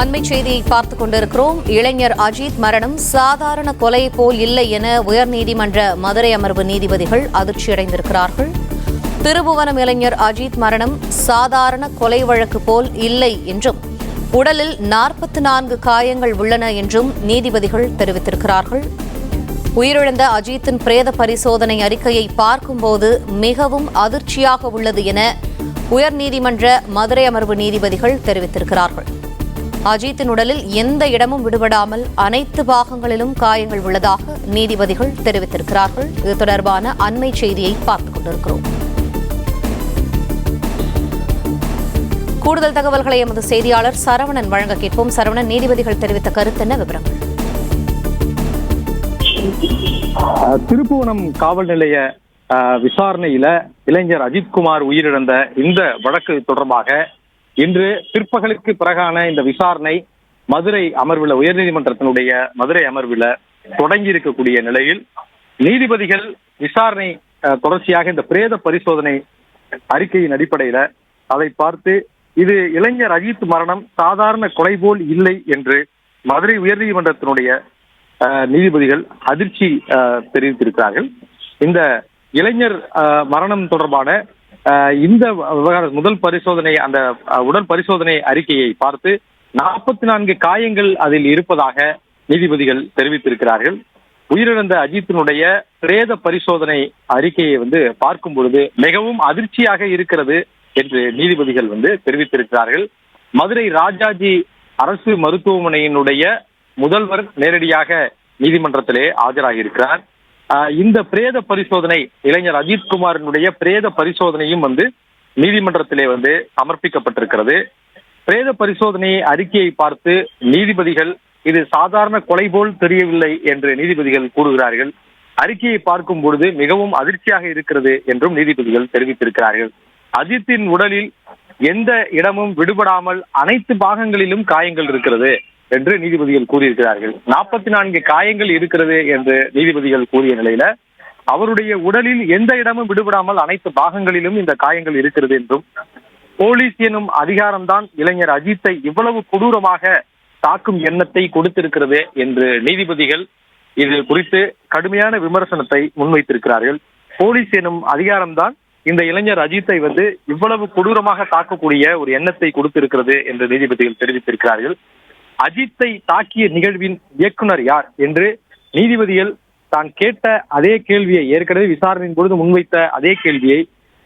அண்மை செய்தியை பார்த்துக் கொண்டிருக்கிறோம். இளைஞர் அஜித் மரணம் சாதாரண கொலை போல் இல்லை என உயர்நீதிமன்ற மதுரை அமர்வு நீதிபதிகள் அதிர்ச்சியடைந்திருக்கிறார்கள். திருபுவனம் இளைஞர் அஜித் மரணம் சாதாரண கொலை வழக்கு போல் இல்லை என்றும் உடலில் 44 காயங்கள் உள்ளன என்றும் நீதிபதிகள் தெரிவித்திருக்கிறார்கள். உயிரிழந்த அஜித்தின் பிரேத பரிசோதனை அறிக்கையை பார்க்கும்போது மிகவும் அதிர்ச்சியாக உள்ளது என உயர்நீதிமன்ற மதுரை அமர்வு நீதிபதிகள் தெரிவித்திருக்கிறார்கள். அஜித்தின் உடலில் எந்த இடமும் விடுபடாமல் அனைத்து பாகங்களிலும் காயங்கள் உள்ளதாக நீதிபதிகள் தெரிவித்திருக்கிறார்கள். இது தொடர்பான அண்மை செய்தியை பார்த்துக் கொண்டிருக்கிறோம். கூடுதல் தகவல்களை எமது செய்தியாளர் சரவணன் வழங்க கேட்போம். சரவணன், நீதிபதிகள் தெரிவித்த கருத்து என்ன? விவரங்கள். திருப்புவனம் காவல் நிலைய விசாரணையில இளைஞர் அஜித்குமார் உயிரிழந்த இந்த வழக்கு தொடர்பாக இன்று பிற்பகலுக்கு பிறகான இந்த விசாரணை மதுரை அமர்வில், உயர்நீதிமன்றத்தினுடைய மதுரை அமர்வில் தொடங்கி இருக்கக்கூடிய நிலையில் நீதிபதிகள் விசாரணை தொடர்ச்சியாக இந்த பிரேத பரிசோதனை அறிக்கையின் அடிப்படையில அதை பார்த்து இது இளைஞர் அஜித் மரணம் சாதாரண கொலை போல் இல்லை என்று மதுரை உயர்நீதிமன்றத்தினுடைய நீதிபதிகள் அதிர்ச்சி தெரிவித்திருக்கிறார்கள். இந்த இளைஞர் மரணம் தொடர்பான இந்த முதல் பரிசோதனை, அந்த உடல் பரிசோதனை அறிக்கையை பார்த்து 44 காயங்கள் அதில் இருப்பதாக நீதிபதிகள் தெரிவித்திருக்கிறார்கள். உயிரிழந்த அஜித்தினுடைய பிரேத பரிசோதனை அறிக்கையை பார்க்கும் பொழுது மிகவும் அதிர்ச்சியாக இருக்கிறது என்று நீதிபதிகள் தெரிவித்திருக்கிறார்கள். மதுரை ராஜாஜி அரசு மருத்துவமனையினுடைய முதல்வர் நேரடியாக நீதிமன்றத்திலே ஆஜராகியிருக்கிறார். இந்த பிரேத பரிசோதனை, இளைஞர் அஜித்குமாரினுடைய பிரேத பரிசோதனையும் நீதிமன்றத்திலே சமர்ப்பிக்கப்பட்டிருக்கிறது. பிரேத பரிசோதனை அறிக்கையை பார்த்து நீதிபதிகள் இது சாதாரண கொலை போல் தெரியவில்லை என்று நீதிபதிகள் கூறுகிறார்கள். அறிக்கையை பார்க்கும் பொழுது மிகவும் அதிர்ச்சியாக இருக்கிறது என்றும் நீதிபதிகள் தெரிவித்திருக்கிறார்கள். அஜித்தின் உடலில் எந்த இடமும் விடுபடாமல் அனைத்து பாகங்களிலும் காயங்கள் இருக்கிறது என்று நீதிபதிகள் கூறியிருக்கிறார்கள். 44 காயங்கள் இருக்கிறது என்று நீதிபதிகள் கூறிய நிலையில அவருடைய உடலில் எந்த இடமும் விடுபடாமல் அனைத்து பாகங்களிலும் இந்த காயங்கள் இருக்கிறது என்றும், போலீஸ் எனும் அதிகாரம்தான் இளைஞர் அஜித்தை இவ்வளவு கொடூரமாக தாக்கும் எண்ணத்தை கொடுத்திருக்கிறது என்று நீதிபதிகள் இது குறித்து கடுமையான விமர்சனத்தை முன்வைத்திருக்கிறார்கள். போலீஸ் எனும் அதிகாரம்தான் இந்த இளைஞர் அஜித்தை இவ்வளவு கொடூரமாக தாக்கக்கூடிய ஒரு எண்ணத்தை கொடுத்திருக்கிறது என்று நீதிபதிகள் தெரிவித்திருக்கிறார்கள். அஜித்தை தாக்கிய நிகழ்வின் இயக்குனர் யார் என்று நீதிபதிகள் தான் கேட்ட அதே கேள்வியை, ஏற்கனவே விசாரணையின் பொழுது முன்வைத்த அதே கேள்வியை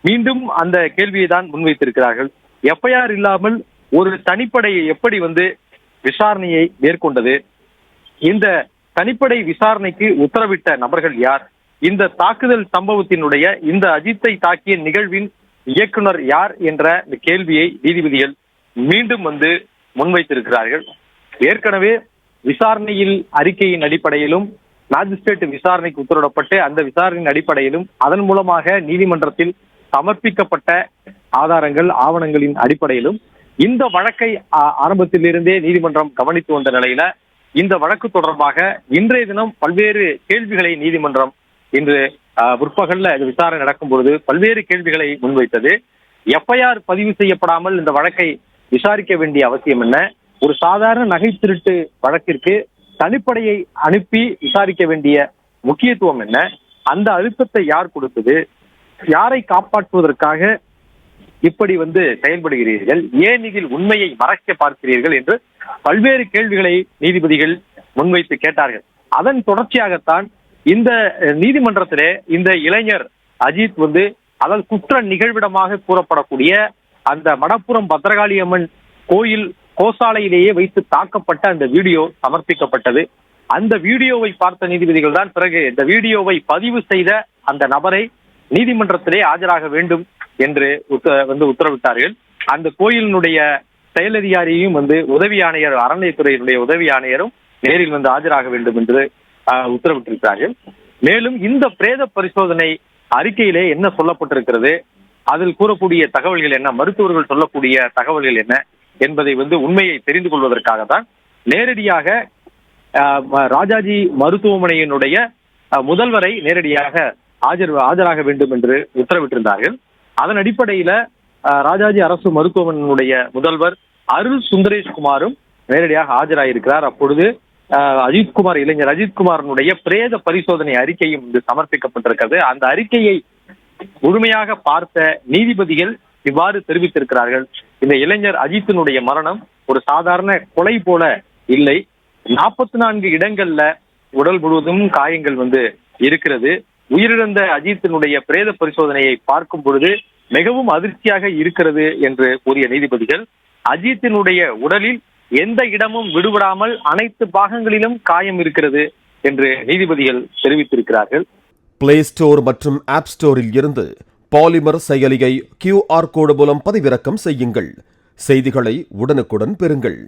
மீண்டும் அந்த கேள்வியை தான் முன்வைத்திருக்கிறார்கள். எஃப்ஐஆர் இல்லாமல் ஒரு தனிப்படையை எப்படி விசாரணையை மேற்கொண்டது? இந்த தனிப்படை விசாரணைக்கு உத்தரவிட்ட நபர்கள் யார்? இந்த தாக்குதல் சம்பவத்தினுடைய, இந்த அஜித்தை தாக்கிய நிகழ்வின் இயக்குனர் யார் என்ற இந்த கேள்வியை நீதிபதிகள் மீண்டும் முன்வைத்திருக்கிறார்கள். ஏற்கனவே விசாரணையில் அறிக்கையின் அடிப்படையிலும் மேஜிஸ்ட்ரேட் விசாரணைக்கு உத்தரவிடப்பட்டு அந்த விசாரணையின் அடிப்படையிலும் அதன் மூலமாக நீதிமன்றத்தில் சமர்ப்பிக்கப்பட்ட ஆதாரங்கள், ஆவணங்களின் அடிப்படையிலும் இந்த வழக்கை ஆரம்பத்திலிருந்தே நீதிமன்றம் கவனித்து வந்த நிலையில இந்த வழக்கு தொடர்பாக இன்றைய தினம் பல்வேறு கேள்விகளை நீதிமன்றம் இன்று முற்பகல்ல விசாரணை நடக்கும் பொழுது பல்வேறு கேள்விகளை முன்வைத்தது. எஃப்ஐஆர் பதிவு செய்யப்படாமல் இந்த வழக்கை விசாரிக்க வேண்டிய அவசியம் என்ன? ஒரு சாதாரண நகை திருட்டு வழக்கிற்கு தனிப்படையை அனுப்பி விசாரிக்க வேண்டிய முக்கியத்துவம் என்ன? அந்த அழுத்தத்தை யார் கொடுத்தது? யாரை காப்பாற்றுவதற்காக இப்படி செயல்படுகிறீர்கள்? ஏன் இதில் உண்மையை மறைக்க பார்க்கிறீர்கள் என்று பல்வேறு கேள்விகளை நீதிபதிகள் முன்வைத்து கேட்டார்கள். அதன் தொடர்ச்சியாகத்தான் இந்த நீதிமன்றத்திலே இந்த இளைஞர் அஜித் அதாவது குற்ற நிகழ்விடமாக கூறப்படக்கூடிய அந்த மடப்புறம் பத்ரகாளி அம்மன் கோயில் கோசாலையிலேயே வைத்து தாக்கப்பட்ட அந்த வீடியோ சமர்ப்பிக்கப்பட்டது. அந்த வீடியோவை பார்த்த நீதிபதிகள் தான் பிறகு இந்த வீடியோவை பதிவு செய்த அந்த நபரை நீதிமன்றத்திலே ஆஜராக வேண்டும் என்று உத்தரவிட்டார்கள். அந்த கோயிலினுடைய செயலதிகாரியும் உதவி ஆணையர், அறநிலையத்துறையினுடைய உதவி ஆணையரும் நேரில் ஆஜராக வேண்டும் என்று உத்தரவிட்டிருக்கிறார்கள். மேலும் இந்த பிரேத பரிசோதனை அறிக்கையிலே என்ன சொல்லப்பட்டிருக்கிறது, அதில் கூறக்கூடிய தகவல்கள் என்ன, மருத்துவர்கள் சொல்லக்கூடிய தகவல்கள் என்ன என்பதை உண்மையை தெரிந்து கொள்வதற்காக தான் நேரடியாக ராஜாஜி மருத்துவமனையினுடைய முதல்வரை நேரடியாக ஆஜராக வேண்டும் என்று உத்தரவிட்டிருந்தார்கள். அதன் அடிப்படையில ராஜாஜி அரசு மருத்துவமனையினுடைய முதல்வர் அருள் சுந்தரேஷ்குமாரும் நேரடியாக ஆஜராயிருக்கிறார். அப்பொழுது அஜித்குமார், இளைஞர் அஜித்குமாரனுடைய பிரேத பரிசோதனை அறிக்கையும் இங்கு சமர்ப்பிக்கப்பட்டிருக்கிறது. அந்த அறிக்கையை முழுமையாக பார்த்த நீதிபதிகள் இவ்வாறு தெரிவித்திருக்கிறார்கள். இந்த இளைஞர் அஜித்தினுடைய மரணம் ஒரு சாதாரண கொலை போல இல்லை. 44 இடங்கள்ல உடல் முழுவதும் காயங்கள் இருக்கிறது. உயிரிழந்த அஜித்தினுடைய பிரேத பரிசோதனையை பார்க்கும் பொழுது மிகவும் அதிர்ச்சியாக இருக்கிறது என்று கூறிய நீதிபதிகள், அஜித்தினுடைய உடலில் எந்த இடமும் விடுபடாமல் அனைத்து பாகங்களிலும் காயம் இருக்கிறது என்று நீதிபதிகள் தெரிவித்திருக்கிறார்கள். பிளே ஸ்டோர் மற்றும் ஆப் ஸ்டோரில் இருந்து பாலிமர் செயலியை QR கோடு மூலம் பதிவிறக்கம் செய்யுங்கள். செய்திகளை உடனுக்குடன் பெறுங்கள்.